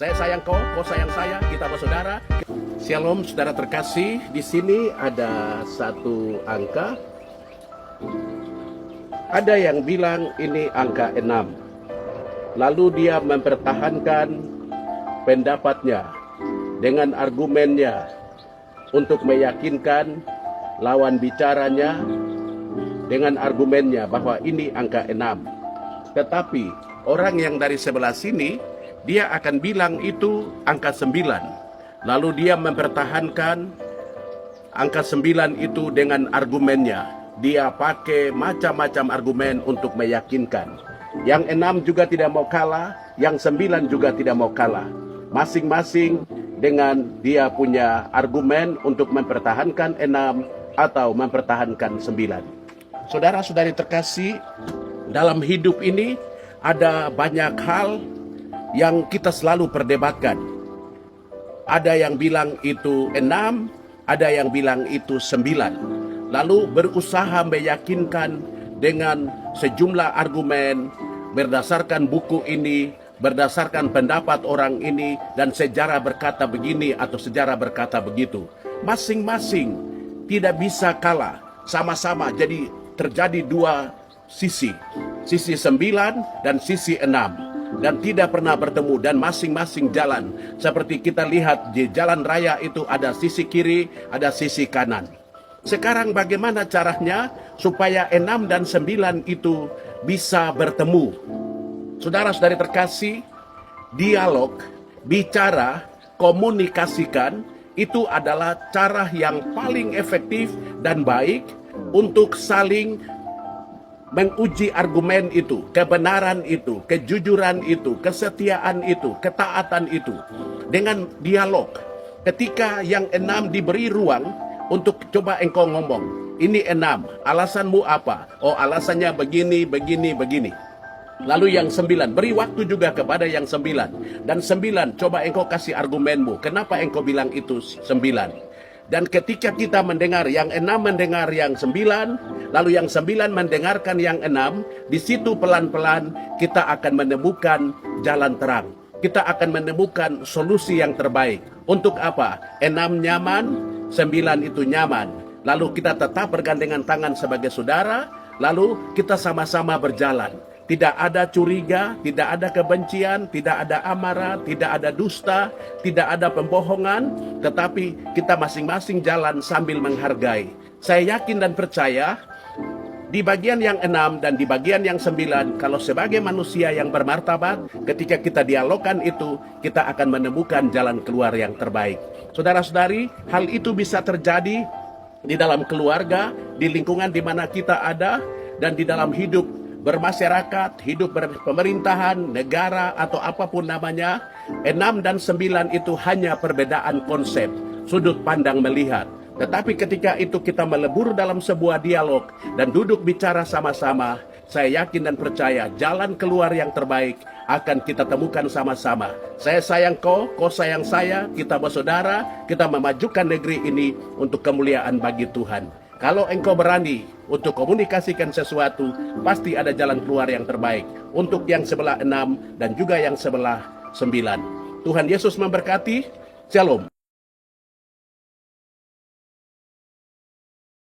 Saya sayang kau sayang saya, kita bersaudara. Shalom saudara terkasih, di sini ada satu angka. Ada yang bilang ini angka 6. Lalu dia mempertahankan pendapatnya dengan argumennya untuk meyakinkan lawan bicaranya dengan argumennya bahwa ini angka 6. Tetapi orang yang dari sebelah sini, dia akan bilang itu angka 9. Lalu dia mempertahankan angka 9 itu dengan argumennya. Dia pakai macam-macam argumen untuk meyakinkan. Yang 6 juga tidak mau kalah, yang 9 juga tidak mau kalah. Masing-masing dengan dia punya argumen untuk mempertahankan 6 atau mempertahankan 9. Saudara-saudari terkasih, dalam hidup ini ada banyak hal yang kita selalu perdebatkan. Ada yang bilang itu 6, ada yang bilang itu 9. Lalu berusaha meyakinkan dengan sejumlah argumen berdasarkan buku ini, berdasarkan pendapat orang ini, dan sejarah berkata begini atau sejarah berkata begitu. Masing-masing tidak bisa kalah, sama-sama jadi terjadi dua sisi 9 dan sisi 6. Dan tidak pernah bertemu, dan masing-masing jalan. Seperti kita lihat di jalan raya itu ada sisi kiri, ada sisi kanan. Sekarang bagaimana caranya supaya 6 dan 9 itu bisa bertemu? Saudara-saudari terkasih, dialog, bicara, komunikasikan, itu adalah cara yang paling efektif dan baik untuk saling menguji argumen itu, kebenaran itu, kejujuran itu, kesetiaan itu, ketaatan itu. Dengan dialog, ketika yang 6 diberi ruang untuk coba engkau ngomong, ini 6, alasanmu apa? Oh, alasannya begini, begini, begini. Lalu yang 9, beri waktu juga kepada yang 9. Dan 9, coba engkau kasih argumenmu, kenapa engkau bilang itu 9? Dan ketika kita mendengar yang 6 mendengar yang 9, lalu yang 9 mendengarkan yang 6, di situ pelan-pelan kita akan menemukan jalan terang. Kita akan menemukan solusi yang terbaik. Untuk apa? 6 nyaman, 9 itu nyaman. Lalu kita tetap bergandengan tangan sebagai saudara, lalu kita sama-sama berjalan. Tidak ada curiga, tidak ada kebencian, tidak ada amarah, tidak ada dusta, tidak ada pembohongan, tetapi kita masing-masing jalan sambil menghargai. Saya yakin dan percaya, di bagian yang 6 dan di bagian yang 9, kalau sebagai manusia yang bermartabat, ketika kita dialogkan itu, kita akan menemukan jalan keluar yang terbaik. Saudara-saudari, hal itu bisa terjadi di dalam keluarga, di lingkungan di mana kita ada, dan di dalam hidup bermasyarakat, hidup berpemerintahan, negara, atau apapun namanya. 6 dan 9 itu hanya perbedaan konsep, sudut pandang melihat. Tetapi ketika itu kita melebur dalam sebuah dialog dan duduk bicara sama-sama, saya yakin dan percaya jalan keluar yang terbaik akan kita temukan sama-sama. Saya sayang kau sayang saya, kita bersaudara, kita memajukan negeri ini untuk kemuliaan bagi Tuhan. Kalau engkau berani untuk komunikasikan sesuatu, pasti ada jalan keluar yang terbaik untuk yang sebelah 6 dan juga yang sebelah 9. Tuhan Yesus memberkati. Shalom.